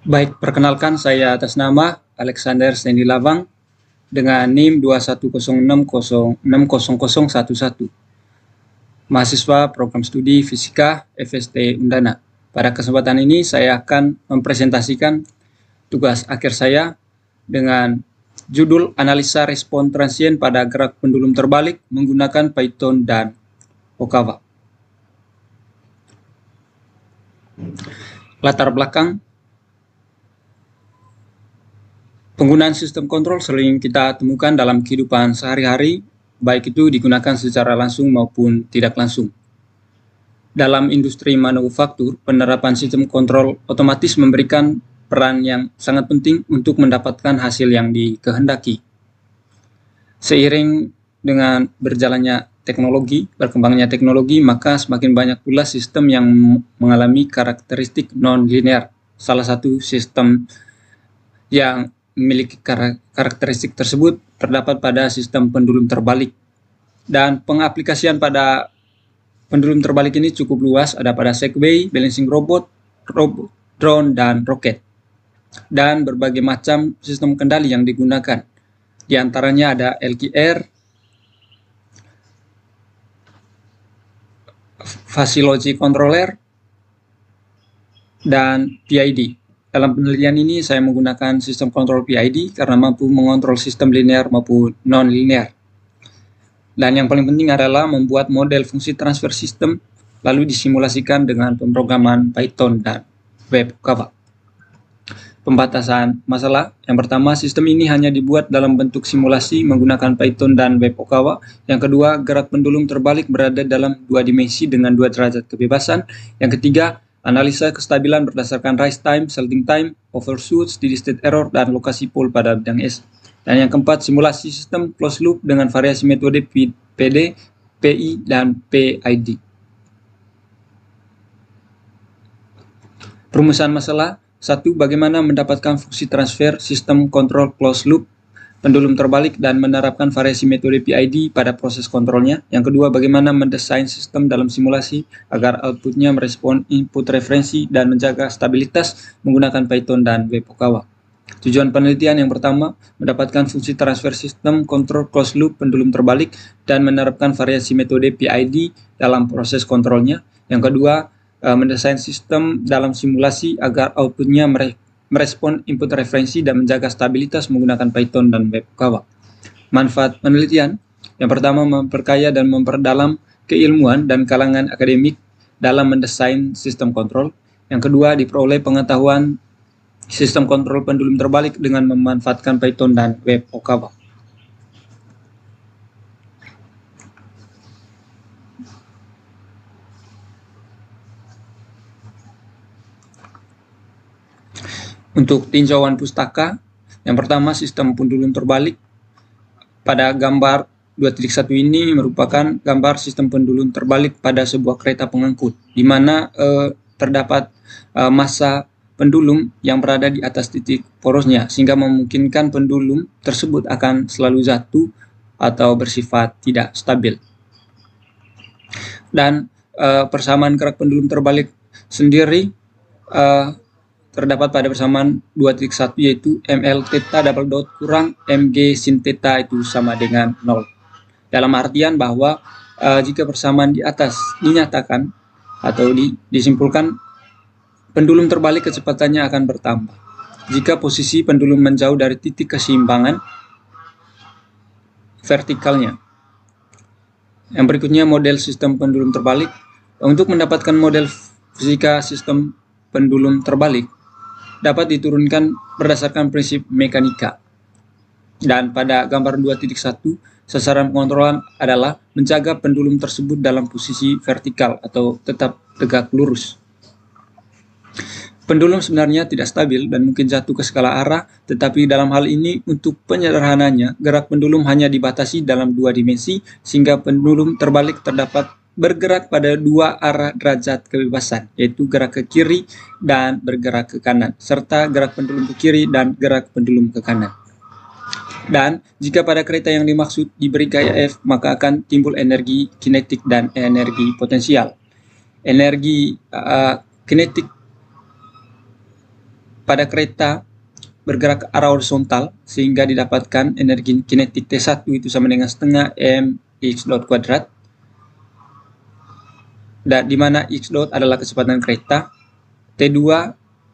Baik, perkenalkan saya atas nama Alexander Sandy Lawang dengan NIM 210606011, mahasiswa program studi Fisika FST Undana. Pada kesempatan ini saya akan mempresentasikan tugas akhir saya dengan judul analisa respon transien pada gerak pendulum terbalik menggunakan Python dan Okawa. Latar belakang: penggunaan sistem kontrol sering kita temukan dalam kehidupan sehari-hari, baik itu digunakan secara langsung maupun tidak langsung. Dalam industri manufaktur, penerapan sistem kontrol otomatis memberikan peran yang sangat penting untuk mendapatkan hasil yang dikehendaki. Seiring dengan berkembangnya teknologi, maka semakin banyak pula sistem yang mengalami karakteristik non-linear. Salah satu sistem yang memiliki karakteristik tersebut terdapat pada sistem pendulum terbalik. Dan pengaplikasian pada pendulum terbalik ini cukup luas, ada pada Segway, balancing robot, drone, dan roket. Dan berbagai macam sistem kendali yang digunakan. Di antaranya ada LQR, Facility Controller, dan PID. Dalam penelitian ini saya menggunakan sistem kontrol PID karena mampu mengontrol sistem linear maupun non-linear. Dan yang paling penting adalah membuat model fungsi transfer system lalu disimulasikan dengan pemrograman Python dan web Java. Pembatasan masalah: yang pertama, sistem ini hanya dibuat dalam bentuk simulasi menggunakan Python dan web Okawa. Yang kedua, gerak pendulum terbalik berada dalam dua dimensi dengan 2 derajat kebebasan. Yang ketiga, analisa kestabilan berdasarkan rise time, salting time, overshoot, steady state error, dan lokasi pole pada bidang S. Dan yang keempat, simulasi sistem closed loop dengan variasi metode PD, PI, dan PID. Perumusan masalah: 1. Bagaimana mendapatkan fungsi transfer sistem kontrol closed loop pendulum terbalik dan menerapkan variasi metode PID pada proses kontrolnya. Yang kedua, bagaimana mendesain sistem dalam simulasi agar outputnya merespon input referensi dan menjaga stabilitas menggunakan Python dan web Okawa. Tujuan penelitian: yang pertama, mendapatkan fungsi transfer sistem kontrol closed loop pendulum terbalik dan menerapkan variasi metode PID dalam proses kontrolnya. Yang kedua, mendesain sistem dalam simulasi agar outputnya merespon input referensi dan menjaga stabilitas menggunakan Python dan web Java. Manfaat penelitian: yang pertama, memperkaya dan memperdalam keilmuan dan kalangan akademik dalam mendesain sistem kontrol. Yang kedua, diperoleh pengetahuan sistem kontrol pendulum terbalik dengan memanfaatkan Python dan web Java. Untuk tinjauan pustaka, yang pertama, sistem pendulum terbalik. Pada gambar 2.1 ini merupakan gambar sistem pendulum terbalik pada sebuah kereta pengangkut, di mana terdapat massa pendulum yang berada di atas titik porosnya, sehingga memungkinkan pendulum tersebut akan selalu jatuh atau bersifat tidak stabil. Dan persamaan gerak pendulum terbalik sendiri terdapat pada persamaan 2.1, yaitu ML theta double dot kurang MG sin theta itu sama dengan 0. Dalam artian bahwa jika persamaan di atas dinyatakan atau disimpulkan, pendulum terbalik kecepatannya akan bertambah. Jika posisi pendulum menjauh dari titik keseimbangan vertikalnya. Yang berikutnya, model sistem pendulum terbalik. Untuk mendapatkan model fisika sistem pendulum terbalik dapat diturunkan berdasarkan prinsip mekanika. Dan pada gambar 2.1, sasaran pengontrolan adalah menjaga pendulum tersebut dalam posisi vertikal atau tetap tegak lurus. Pendulum sebenarnya tidak stabil dan mungkin jatuh ke segala arah, tetapi dalam hal ini untuk penyederhananya, gerak pendulum hanya dibatasi dalam 2 dimensi, sehingga pendulum terbalik terdapat bergerak pada 2 arah derajat kebebasan, yaitu gerak ke kiri dan bergerak ke kanan, serta gerak pendulum ke kiri dan gerak pendulum ke kanan. Dan jika pada kereta yang dimaksud diberi gaya F, maka akan timbul energi kinetik dan energi potensial. Energi kinetik pada kereta bergerak ke arah horizontal sehingga didapatkan energi kinetik T1 itu sama dengan setengah m x dot kuadrat, dan di mana x dot adalah kecepatan kereta, T2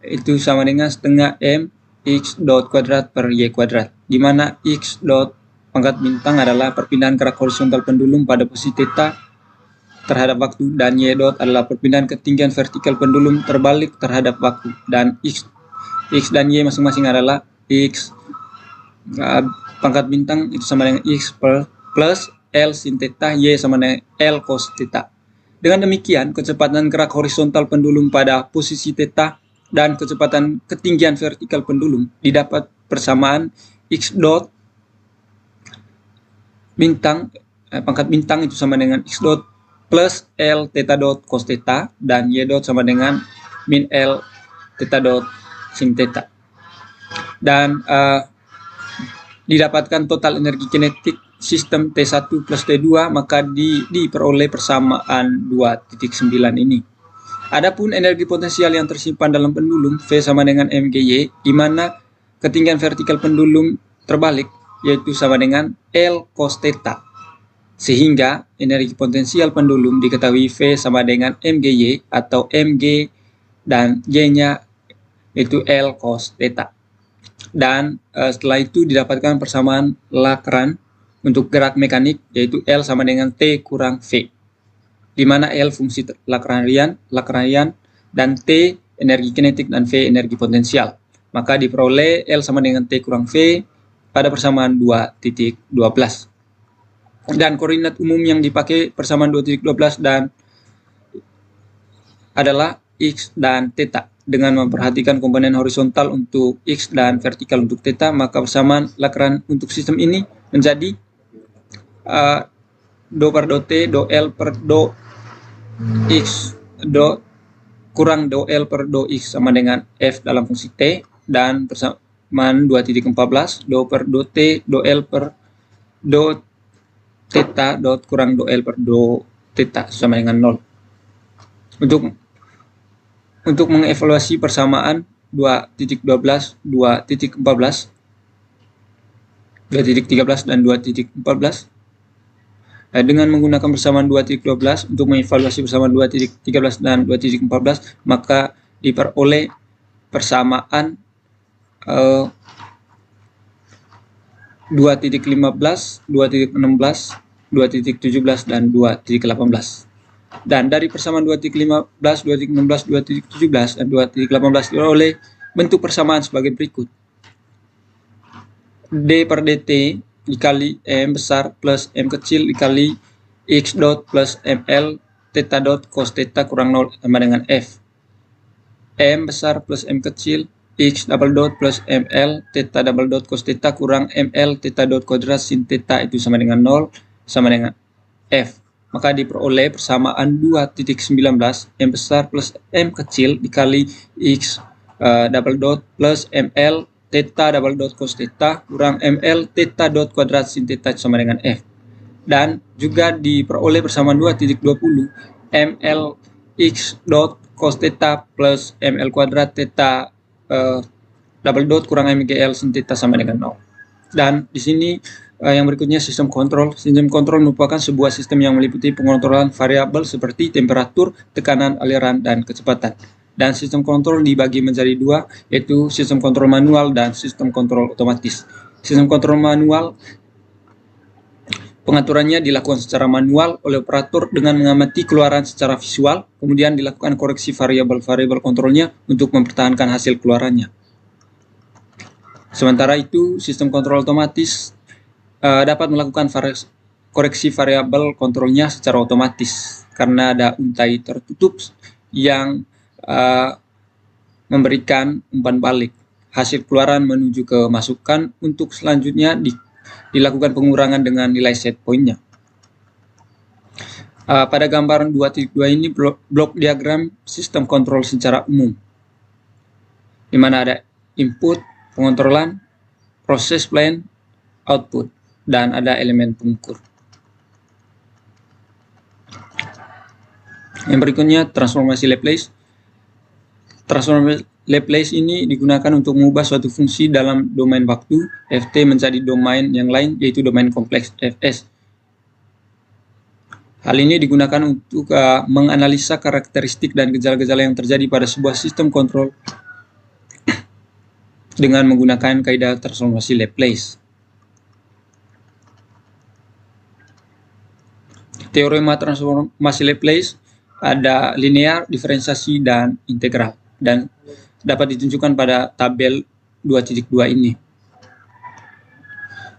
itu sama dengan setengah m x dot kuadrat per y kuadrat, di mana x dot pangkat bintang adalah perpindahan gerak horizontal pendulum pada posisi θ terhadap waktu, dan y dot adalah perpindahan ketinggian vertikal pendulum terbalik terhadap waktu, dan x dan y masing-masing adalah x pangkat bintang itu sama dengan x plus L sin θ, y sama dengan L cos θ. Dengan demikian, kecepatan gerak horizontal pendulum pada posisi θ dan kecepatan ketinggian vertikal pendulum didapat persamaan x dot bintang pangkat bintang itu sama dengan x dot plus L θ dot cos θ, dan y dot sama dengan min L θ dot sin θ. Dan didapatkan total energi kinetik sistem T1 plus T2, maka diperoleh persamaan 2.9 ini. Adapun energi potensial yang tersimpan dalam pendulum V sama dengan mgy, di mana ketinggian vertikal pendulum terbalik, yaitu sama dengan L cos θ. Sehingga energi potensial pendulum diketahui V sama dengan mgy atau mg dan y-nya itu L cos θ. Dan setelah itu didapatkan persamaan Lagrange untuk gerak mekanik, yaitu L sama dengan T kurang V, di mana L fungsi Lagrangian dan T energi kinetik dan V energi potensial. Maka diperoleh L sama dengan T kurang V pada persamaan 2.12. Dan koordinat umum yang dipakai persamaan 2.12 dan adalah X dan θ. Dengan memperhatikan komponen horizontal untuk X dan vertikal untuk θ, maka persamaan Lagrange untuk sistem ini menjadi do per do T, do L per do X, do kurang do L per do X sama dengan F dalam fungsi T, dan persamaan 2.14 do per do T, do L per do θ dot kurang do L per do θ sama dengan 0. Untuk mengevaluasi persamaan 2.12, 2.14, 2.13 dan 2.14 dengan menggunakan persamaan 2.12 untuk mengevaluasi persamaan 2.13 dan 2.14, maka diperoleh persamaan 2.15, 2.16, 2.17 dan 2.18. Dan dari persamaan 2.15, 2.16, 2.17 dan 2.18 diperoleh bentuk persamaan sebagai berikut. D per dt dikali M besar plus M kecil dikali X dot plus ML θ dot cos θ kurang 0 sama dengan F. M besar plus M kecil X double dot plus ML θ double dot cos θ kurang ML θ dot kuadrat sin θ itu sama dengan 0 sama dengan F. Maka diperoleh persamaan 2.19 M besar plus M kecil dikali X double dot plus ML θ double dot cos θ kurang ML θ dot kuadrat sin θ sama dengan F. Dan juga diperoleh persamaan 2.20 ML X dot cos θ plus ML kuadrat θ double dot kurang MGL sin θ sama dengan 0. Dan di sini yang berikutnya sistem kontrol. Sistem kontrol merupakan sebuah sistem yang meliputi pengontrolan variabel seperti temperatur, tekanan, aliran, dan kecepatan. Dan sistem kontrol dibagi menjadi dua, yaitu sistem kontrol manual dan sistem kontrol otomatis. Sistem kontrol manual pengaturannya dilakukan secara manual oleh operator dengan mengamati keluaran secara visual, kemudian dilakukan koreksi variabel-variabel kontrolnya untuk mempertahankan hasil keluarannya. Sementara itu, sistem kontrol otomatis dapat melakukan koreksi variabel kontrolnya secara otomatis karena ada untai tertutup yang memberikan umpan balik hasil keluaran menuju ke masukan untuk selanjutnya dilakukan pengurangan dengan nilai set point-nya. Pada gambaran 2.2 ini blok diagram sistem kontrol secara umum, di mana ada input, pengontrolan, proses plan, output, dan ada elemen pengukur. Yang berikutnya transformasi Laplace. Transformer Laplace ini digunakan untuk mengubah suatu fungsi dalam domain waktu Ft menjadi domain yang lain, yaitu domain kompleks Fs. Hal ini digunakan untuk menganalisa karakteristik dan gejala-gejala yang terjadi pada sebuah sistem kontrol dengan menggunakan kaidah transformasi Laplace. Teorema transformasi Laplace ada linear, diferensiasi, dan integral, dan dapat ditunjukkan pada tabel 2.2 ini.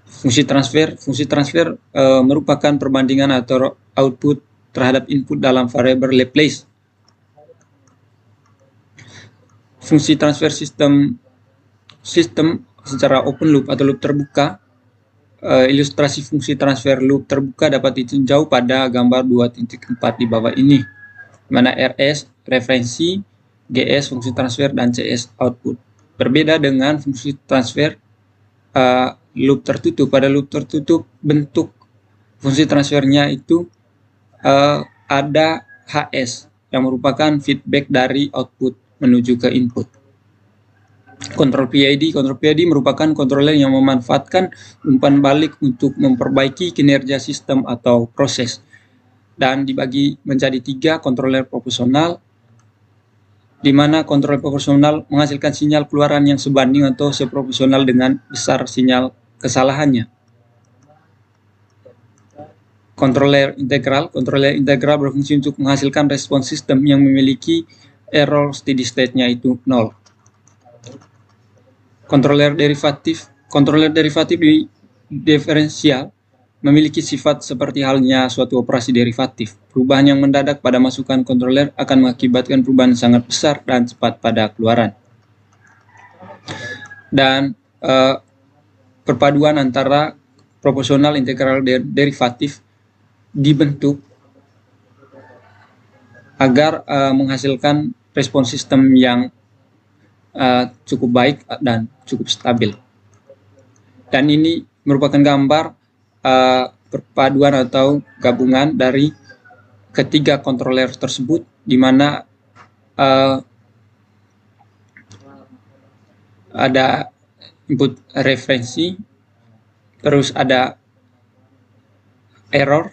Fungsi transfer merupakan perbandingan atau output terhadap input dalam variabel Laplace. Fungsi transfer sistem secara open loop atau loop terbuka. Ilustrasi fungsi transfer loop terbuka dapat ditinjau pada gambar 2.4 di bawah ini, mana RS referensi, GS fungsi transfer, dan CS output. Berbeda dengan fungsi transfer loop tertutup. Pada loop tertutup, bentuk fungsi transfernya itu ada HS yang merupakan feedback dari output menuju ke input. Kontrol PID merupakan controller yang memanfaatkan umpan balik untuk memperbaiki kinerja sistem atau proses, dan dibagi menjadi 3 controller proporsional, di mana kontrol proporsional menghasilkan sinyal keluaran yang sebanding atau seproporsional dengan besar sinyal kesalahannya. Kontroler integral berfungsi untuk menghasilkan respons sistem yang memiliki error steady state-nya itu 0. Kontroler derivatif di diferensial memiliki sifat seperti halnya suatu operasi derivatif. Perubahan yang mendadak pada masukan kontroler akan mengakibatkan perubahan sangat besar dan cepat pada keluaran. Dan perpaduan antara proporsional, integral, derivatif dibentuk agar menghasilkan respons sistem yang cukup baik dan cukup stabil. Dan ini merupakan gambar perpaduan atau gabungan dari ketiga kontroler tersebut, di mana ada input referensi, terus ada error.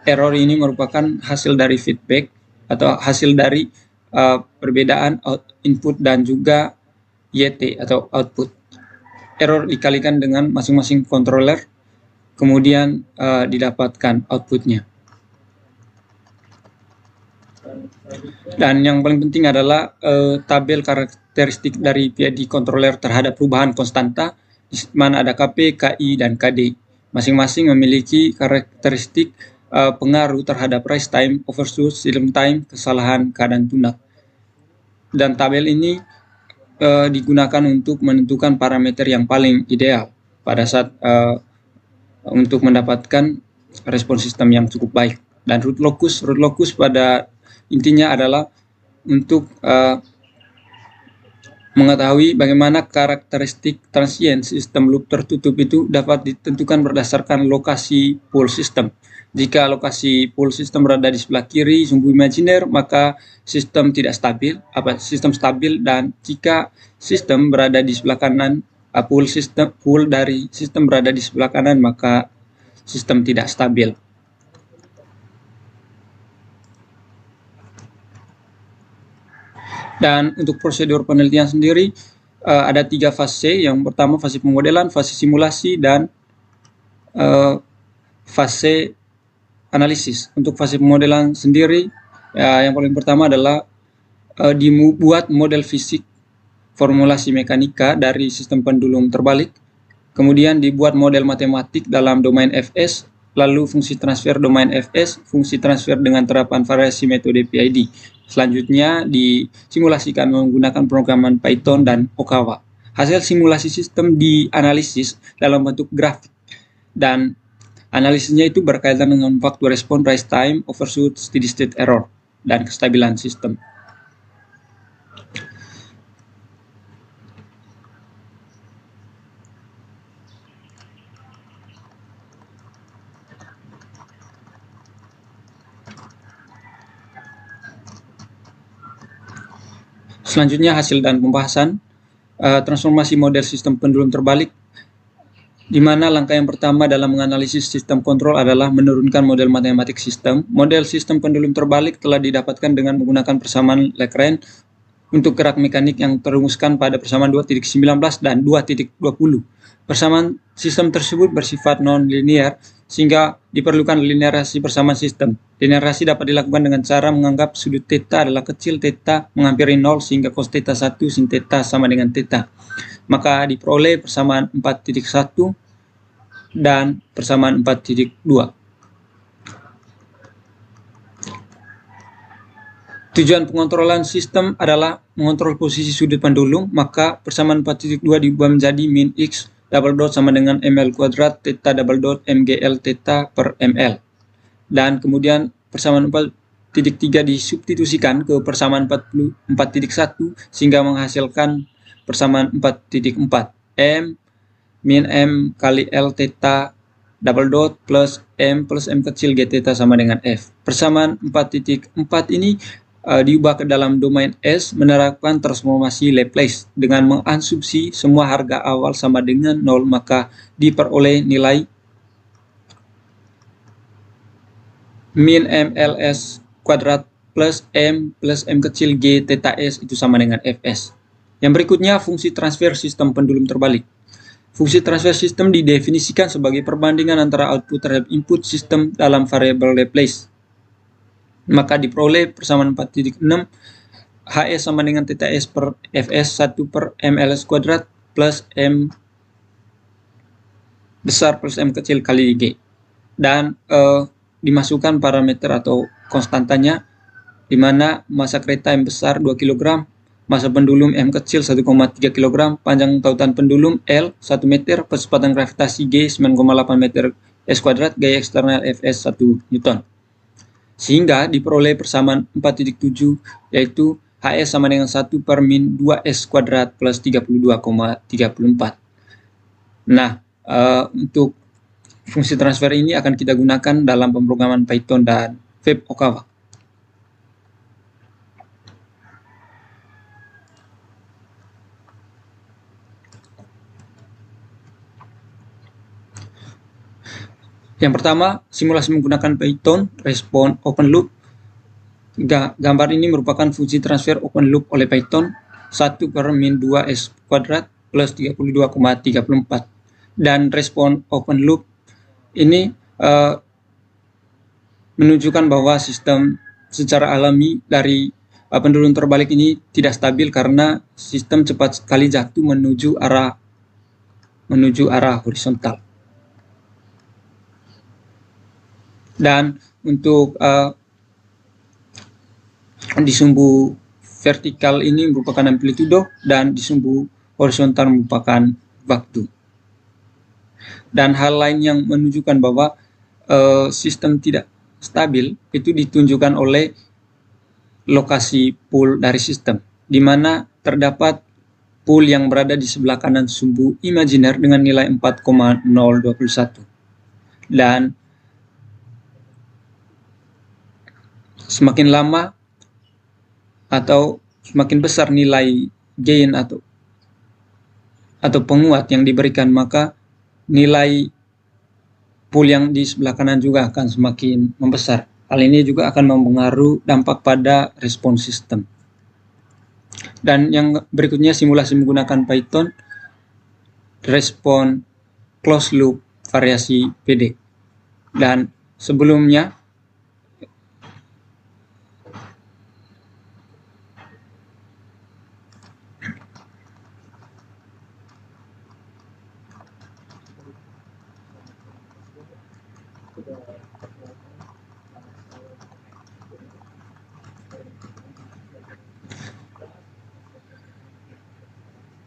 Error ini merupakan hasil dari feedback atau hasil dari perbedaan input dan juga YT atau output. Error dikalikan dengan masing-masing controller, kemudian didapatkan outputnya. Dan yang paling penting adalah tabel karakteristik dari PID controller terhadap perubahan konstanta, di mana ada KP, KI, dan KD. Masing-masing memiliki karakteristik pengaruh terhadap rise time, overshoot, settling time, kesalahan, keadaan tune-up. Dan tabel ini digunakan untuk menentukan parameter yang paling ideal pada saat untuk mendapatkan respons sistem yang cukup baik. Dan root locus pada intinya adalah untuk mengetahui bagaimana karakteristik transient sistem loop tertutup itu dapat ditentukan berdasarkan lokasi pool system. Jika lokasi pool system berada di sebelah kiri sumbu imajiner, maka sistem tidak stabil, sistem stabil, dan jika sistem berada di sebelah kanan, pool dari sistem berada di sebelah kanan, maka sistem tidak stabil. Dan untuk prosedur penelitian sendiri ada 3 fase. Yang pertama fase pemodelan, fase simulasi, dan fase analisis. Untuk fase pemodelan sendiri, yang paling pertama adalah dibuat model fisik formulasi mekanika dari sistem pendulum terbalik, kemudian dibuat model matematik dalam domain Fs, lalu fungsi transfer domain Fs, fungsi transfer dengan terapan variasi metode PID. Selanjutnya disimulasikan menggunakan programan Python dan Okawa. Hasil simulasi sistem dianalisis dalam bentuk grafik, dan analisisnya itu berkaitan dengan waktu respon, rise time, overshoot, steady state error, dan kestabilan sistem. Selanjutnya hasil dan pembahasan transformasi model sistem pendulum terbalik, di mana langkah yang pertama dalam menganalisis sistem kontrol adalah menurunkan model matematik sistem. Model sistem pendulum terbalik telah didapatkan dengan menggunakan persamaan Lagrange untuk gerak mekanik yang terumuskan pada persamaan 2.19 dan 2.20. Persamaan sistem tersebut bersifat non-linear, sehingga diperlukan linearisasi persamaan sistem. Linearisasi dapat dilakukan dengan cara menganggap sudut theta adalah kecil theta menghampiri 0 sehingga cos theta 1 sin theta sama dengan theta. Maka diperoleh persamaan 4.1 dan persamaan 4.2. Tujuan pengontrolan sistem adalah mengontrol posisi sudut pendulum, maka persamaan 4.2 diubah menjadi min x double dot sama dengan ml kuadrat theta double dot mgl theta per ml. Dan kemudian persamaan 4.3 disubstitusikan ke persamaan 4.1 sehingga menghasilkan persamaan 4.4 m min m kali l theta double dot plus m kecil g theta sama dengan f. Persamaan 4.4 ini diubah ke dalam domain S menerapkan transformasi Laplace dengan mengasumsi semua harga awal sama dengan 0, maka diperoleh nilai min mls kuadrat plus m kecil g theta s itu sama dengan fs. Yang berikutnya fungsi transfer sistem pendulum terbalik. Fungsi transfer sistem didefinisikan sebagai perbandingan antara output terhadap input sistem dalam variabel Laplace. Maka diperoleh persamaan 4.6 HS sama dengan theta S per Fs 1 per mls kuadrat plus m besar plus m kecil kali G. Dan dimasukkan parameter atau konstantanya, di mana masa kereta M besar 2 kg, masa pendulum M kecil 1,3 kg, panjang tautan pendulum L 1 meter, kecepatan gravitasi G 9,8 meter S kuadrat, gaya eksternal Fs 1 Newton. Sehingga diperoleh persamaan 4.7 yaitu HS sama dengan 1 per min 2S kuadrat plus 32,34. Nah, untuk fungsi transfer ini akan kita gunakan dalam pemrograman Python dan web Okawa. Yang pertama, simulasi menggunakan Python, respon open loop. Gambar ini merupakan fungsi transfer open loop oleh Python, 1 per min 2S kuadrat plus 32,34. Dan respon open loop ini menunjukkan bahwa sistem secara alami dari pendulum terbalik ini tidak stabil karena sistem cepat sekali jatuh menuju arah horizontal. Dan untuk di sumbu vertikal ini merupakan amplitudo dan di sumbu horizontal merupakan waktu. Dan hal lain yang menunjukkan bahwa sistem tidak stabil itu ditunjukkan oleh lokasi pool dari sistem, di mana terdapat pool yang berada di sebelah kanan sumbu imajiner dengan nilai 4,021. Dan semakin lama atau semakin besar nilai gain atau penguat yang diberikan, maka nilai pool yang di sebelah kanan juga akan semakin membesar. Hal ini juga akan mempengaruhi dampak pada respons sistem. Dan yang berikutnya simulasi menggunakan Python, respon closed loop variasi PD. Dan sebelumnya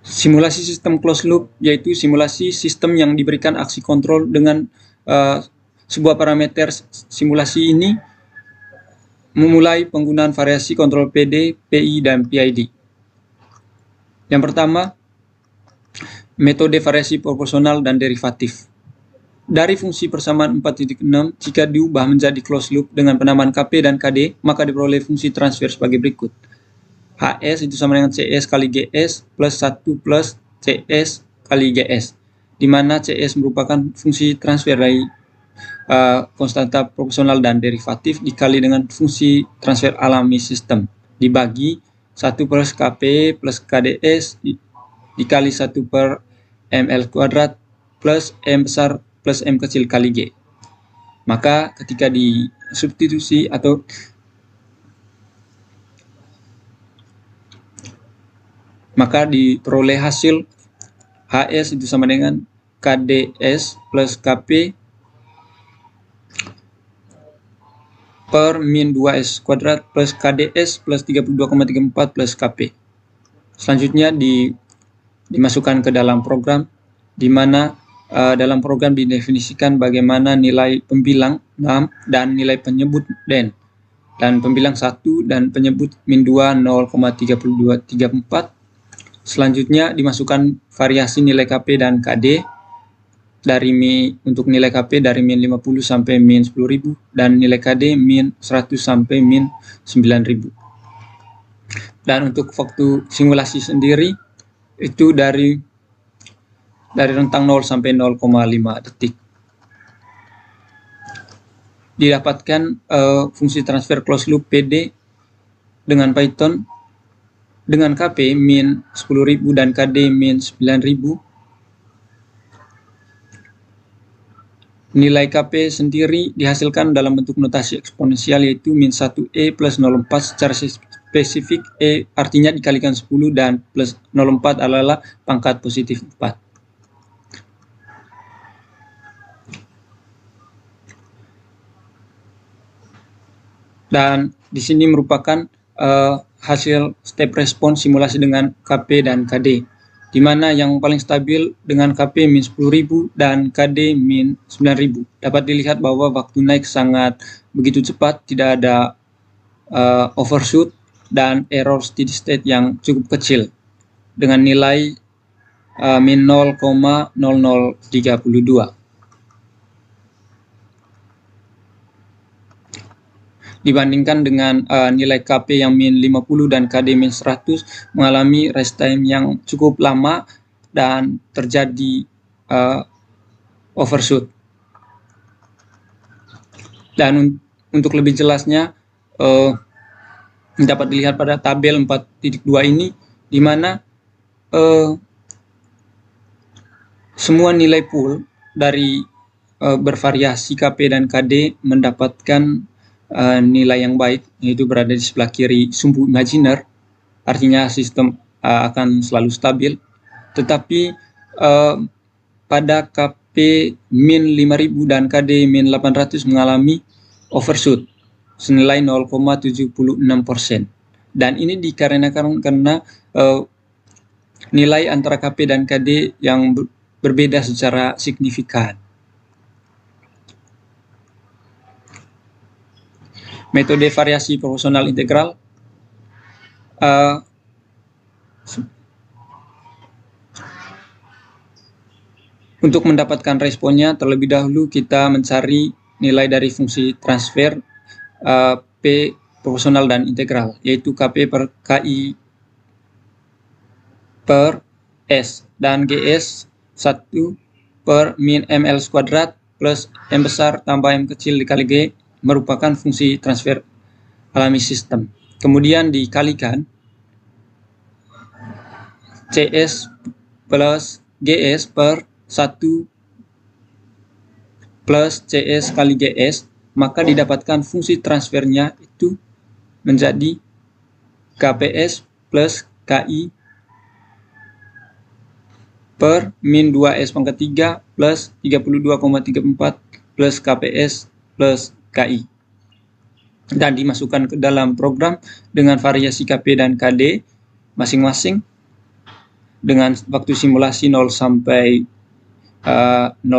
simulasi sistem closed loop yaitu simulasi sistem yang diberikan aksi kontrol dengan sebuah parameter. Simulasi ini memulai penggunaan variasi kontrol PD, PI, dan PID. Yang pertama, metode variasi proporsional dan derivatif. Dari fungsi persamaan 4.6, jika diubah menjadi closed loop dengan penamaan KP dan KD, maka diperoleh fungsi transfer sebagai berikut. HS itu sama dengan CS kali GS plus 1 plus CS kali GS, di mana CS merupakan fungsi transfer dari konstanta proporsional dan derivatif dikali dengan fungsi transfer alami sistem, dibagi 1 plus KP plus KDS dikali 1 per ML kuadrat plus M besar plus M kecil kali G. Maka ketika disubstitusi atau maka diperoleh hasil HS itu sama dengan KDS plus KP per min 2S kuadrat plus KDS plus 32,34 plus KP. Selanjutnya dimasukkan ke dalam program, di mana dalam program didefinisikan bagaimana nilai pembilang dan nilai penyebut den, dan pembilang 1 dan penyebut min 2 0,3234. Selanjutnya dimasukkan variasi nilai KP dan KD dari untuk nilai KP dari min 50 sampai min 10.000 dan nilai KD min 100 sampai min 9.000. Dan untuk waktu simulasi sendiri itu dari rentang 0 sampai 0,5 detik. Didapatkan fungsi transfer closed loop PD dengan Python dengan KP min 10.000 dan KD min 9.000. Nilai KP sendiri dihasilkan dalam bentuk notasi eksponensial, yaitu min 1E plus 0,4 secara spesifik. E artinya dikalikan 10 dan plus 0,4 adalah pangkat positif 4. Dan di sini merupakan hasil step respons simulasi dengan KP dan KD, di mana yang paling stabil dengan KP min 10.000 dan KD min 9.000. Dapat dilihat bahwa waktu naik sangat begitu cepat, tidak ada overshoot dan error steady state yang cukup kecil dengan nilai min 0,0032. Dibandingkan dengan nilai KP yang min 50 dan KD min 100 mengalami rest time yang cukup lama dan terjadi overshoot. Dan untuk lebih jelasnya dapat dilihat pada tabel 4.2 ini, di mana semua nilai pool dari bervariasi KP dan KD mendapatkan nilai yang baik, yaitu berada di sebelah kiri sumbu imajiner, artinya sistem akan selalu stabil. Tetapi pada KP min 5.000 dan KD min 800 mengalami overshoot senilai 0,76%, dan ini dikarenakan karena nilai antara KP dan KD yang berbeda secara signifikan. Metode variasi proporsional integral. Untuk mendapatkan responnya, terlebih dahulu kita mencari nilai dari fungsi transfer P proporsional dan integral, yaitu KP per KI per S dan GS 1 per min ML kuadrat plus M besar tambah M kecil dikali G merupakan fungsi transfer alami sistem. Kemudian dikalikan CS plus GS per 1 plus CS kali GS, maka didapatkan fungsi transfernya itu menjadi KPS plus KI per min 2S pangkat 3 plus 32,34 plus KPS plus KI, dan dimasukkan ke dalam program dengan variasi KP dan KD masing-masing dengan waktu simulasi 0 sampai 0,5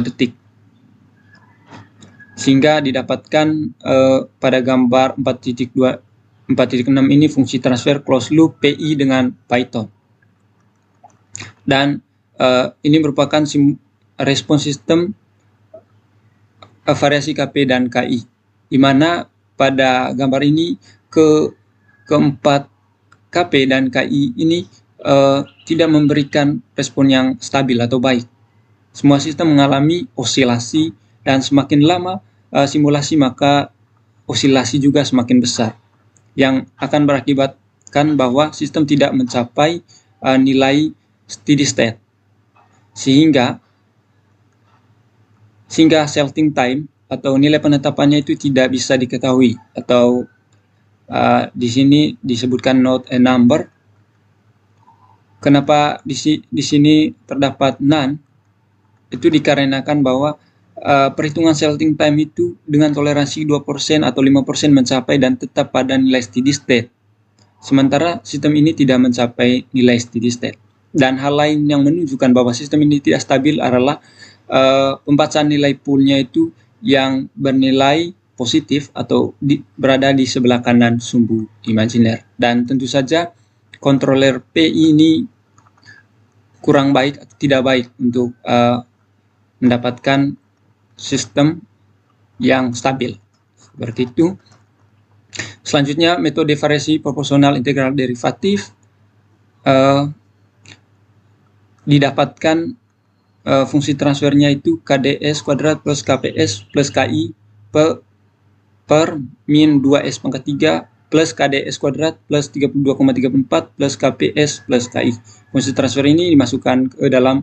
detik, sehingga didapatkan pada gambar 4.6 ini fungsi transfer closed loop PI dengan Python. Dan ini merupakan respons sistem variasi KP dan KI, di mana pada gambar ini keempat KP dan KI ini tidak memberikan respon yang stabil atau baik. Semua sistem mengalami osilasi dan semakin lama simulasi maka osilasi juga semakin besar yang akan berakibatkan bahwa sistem tidak mencapai nilai steady state sehingga settling time atau nilai penetapannya itu tidak bisa diketahui atau di sini disebutkan not a number. Kenapa di sini terdapat none? Itu dikarenakan bahwa perhitungan settling time itu dengan toleransi 2% atau 5% mencapai dan tetap pada nilai steady state. Sementara sistem ini tidak mencapai nilai steady state. Dan hal lain yang menunjukkan bahwa sistem ini tidak stabil adalah pembacaan nilai poolnya itu yang bernilai positif atau berada di sebelah kanan sumbu imajiner. Dan tentu saja controller PI ini kurang baik atau tidak baik untuk mendapatkan sistem yang stabil. Seperti itu. Selanjutnya metode variasi proporsional integral derivatif didapatkan fungsi transfernya itu KDS kuadrat plus KPS plus KI per min 2S pangkat 3 plus KDS kuadrat plus 32,34 plus KPS plus KI. Fungsi transfer ini dimasukkan ke dalam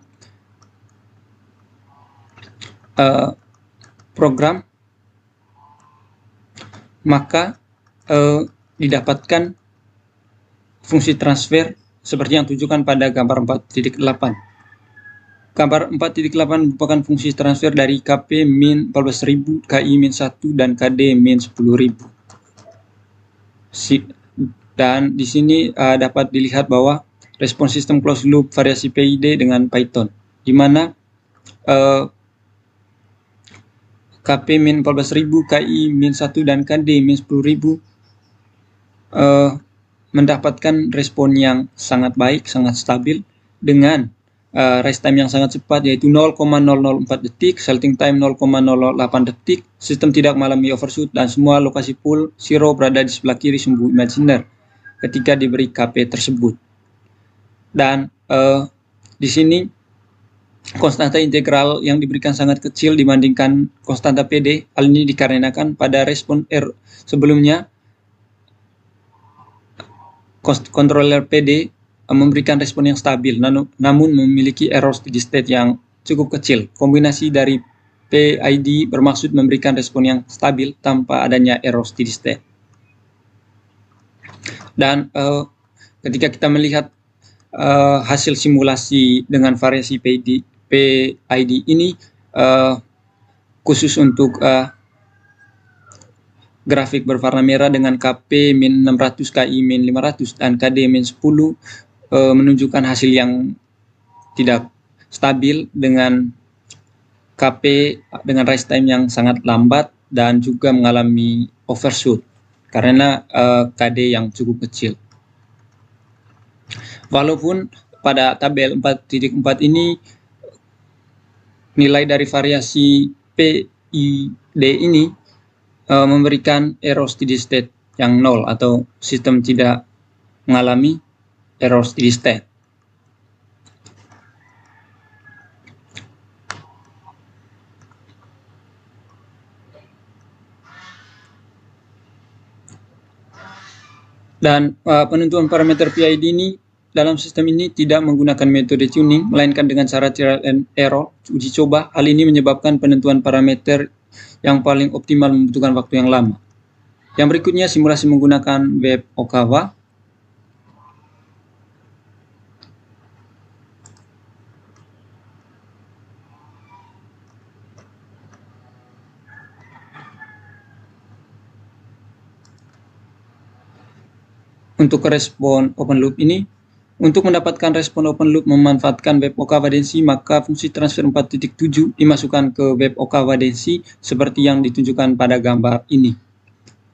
program, maka didapatkan fungsi transfer seperti yang tunjukkan pada gambar 4.8. Gambar 4.8 merupakan fungsi transfer dari KP min 14.000, KI min 1, dan KD min 10.000. Dan di sini dapat dilihat bahwa respon sistem closed loop variasi PID dengan Python, di mana KP min 14.000, KI min 1, dan KD min 10.000 mendapatkan respon yang sangat baik, sangat stabil dengan rise time yang sangat cepat yaitu 0,004 detik, settling time 0,08 detik, sistem tidak mengalami overshoot, dan semua lokasi pool zero berada di sebelah kiri sumbu imajiner ketika diberi KP tersebut. Dan di sini konstanta integral yang diberikan sangat kecil dibandingkan konstanta PD. Hal ini dikarenakan pada respon R sebelumnya controller PD memberikan respon yang stabil namun memiliki error steady state yang cukup kecil. Kombinasi dari PID bermaksud memberikan respon yang stabil tanpa adanya error steady state. Dan ketika kita melihat hasil simulasi dengan variasi PID ini khusus untuk grafik berwarna merah dengan KP min 600, KI min 500, dan KD min 10 menunjukkan hasil yang tidak stabil dengan KP dengan rise time yang sangat lambat dan juga mengalami overshoot karena KD yang cukup kecil. Walaupun pada tabel 4.4 ini nilai dari variasi PID ini memberikan error steady state yang 0 atau sistem tidak mengalami error steady state. Dan penentuan parameter PID ini dalam sistem ini tidak menggunakan metode tuning, melainkan dengan cara trial and error, uji coba. Hal ini menyebabkan penentuan parameter yang paling optimal membutuhkan waktu yang lama. Yang berikutnya simulasi menggunakan web Okawa. Untuk respon open loop ini, untuk mendapatkan respon open loop memanfaatkan web Okawa Densi, maka fungsi transfer 4.7 dimasukkan ke web Okawa Densi seperti yang ditunjukkan pada gambar ini,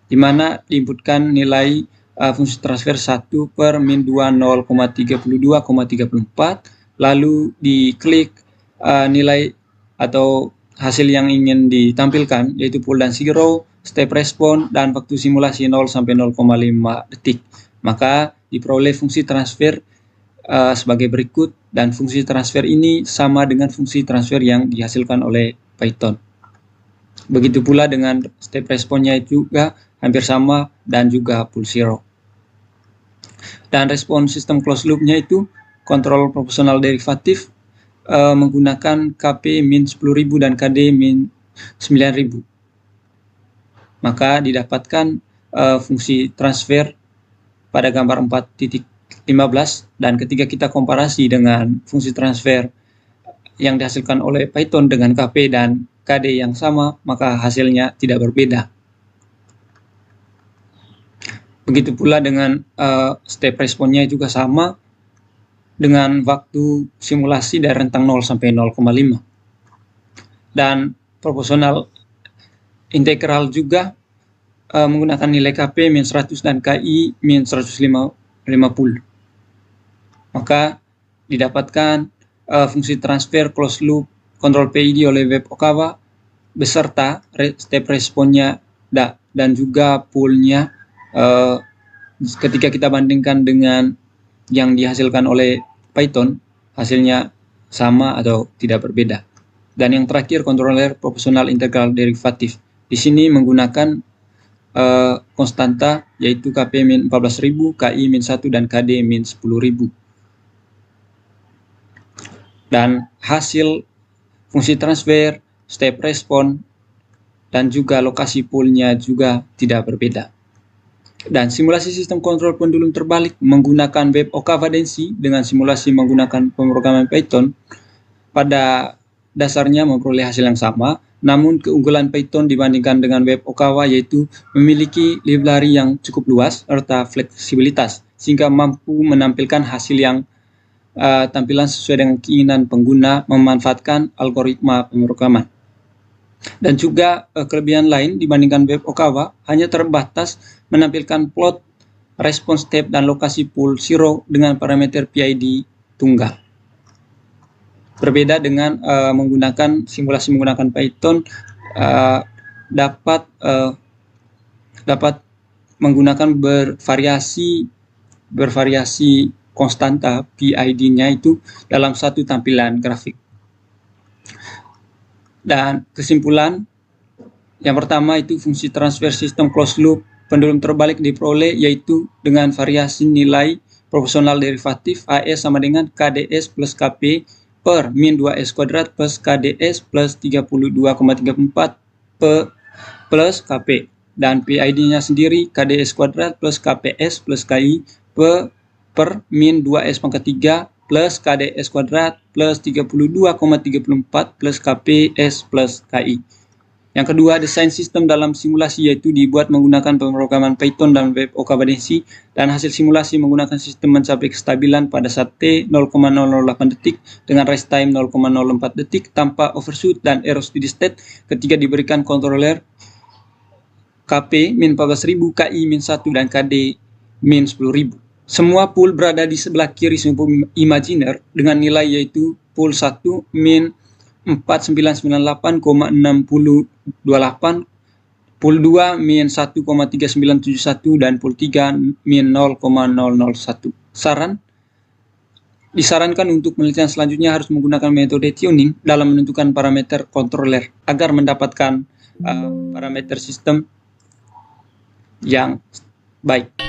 di mana diinputkan nilai fungsi transfer 1 per min 2 0,32,34, lalu diklik nilai atau hasil yang ingin ditampilkan yaitu pool dan zero, step respon, dan waktu simulasi 0 sampai 0,5 detik. Maka diperoleh fungsi transfer sebagai berikut, dan fungsi transfer ini sama dengan fungsi transfer yang dihasilkan oleh Python. Begitu pula dengan step responnya juga hampir sama dan juga pool zero. Dan respon sistem closed loop-nya itu kontrol proporsional derivatif menggunakan KP min 10.000 dan KD min 9.000. Maka didapatkan fungsi transfer pada gambar 4.15, dan ketika kita komparasi dengan fungsi transfer yang dihasilkan oleh Python dengan KP dan KD yang sama, maka hasilnya tidak berbeda. Begitu pula dengan step responnya juga sama dengan waktu simulasi dari rentang 0 sampai 0,5. Dan proporsional integral juga menggunakan nilai KP min 100 dan KI min 150. Maka didapatkan fungsi transfer closed loop kontrol PID oleh WebOkawa beserta step responnya dan juga poolnya ketika kita bandingkan dengan yang dihasilkan oleh Python, hasilnya sama atau tidak berbeda. Dan yang terakhir, kontroler proporsional integral derivatif. Di sini menggunakan konstanta yaitu KP min 14.000, KI min 1 dan KD min 10.000. Dan hasil fungsi transfer, step respon, dan juga lokasi poolnya juga tidak berbeda. Dan simulasi sistem kontrol pendulum terbalik menggunakan WebOkawa Densi dengan simulasi menggunakan pemrograman Python pada dasarnya memperoleh hasil yang sama, namun keunggulan Python dibandingkan dengan WebOkawa yaitu memiliki library yang cukup luas serta fleksibilitas sehingga mampu menampilkan hasil yang tampilan sesuai dengan keinginan pengguna memanfaatkan algoritma pemrograman. Dan juga kelebihan lain dibandingkan WebOkawa hanya terbatas menampilkan plot, respon step, dan lokasi pool zero dengan parameter PID tunggal. Berbeda dengan menggunakan simulasi menggunakan Python, dapat menggunakan bervariasi konstanta PID-nya itu dalam satu tampilan grafik. Dan kesimpulan yang pertama itu fungsi transfer sistem closed loop pendulum terbalik diperoleh yaitu dengan variasi nilai proporsional derivatif AS sama dengan KDS plus KP per min 2S kuadrat plus KDS plus 32,34 plus KP. Dan PID-nya sendiri KDS kuadrat plus KPS plus KI per min 2S pangkat 3 plus KDS kuadrat plus 32,34 plus KPS plus KI. Yang kedua, desain sistem dalam simulasi yaitu dibuat menggunakan pemrograman Python dan WebOkawa Densi, dan hasil simulasi menggunakan sistem mencapai kestabilan pada saat T 0,008 detik dengan rest time 0,04 detik tanpa overshoot dan error steady state ketika diberikan controller KP min 14.000, KI min 1 dan KD min 10.000. Semua pool berada di sebelah kiri sumbu imajiner dengan nilai yaitu pool 1 min 4998,6028, pool 2 min 1,3971 dan pool 3 min 0,001. Disarankan untuk penelitian selanjutnya harus menggunakan metode tuning dalam menentukan parameter controller agar mendapatkan parameter sistem yang baik.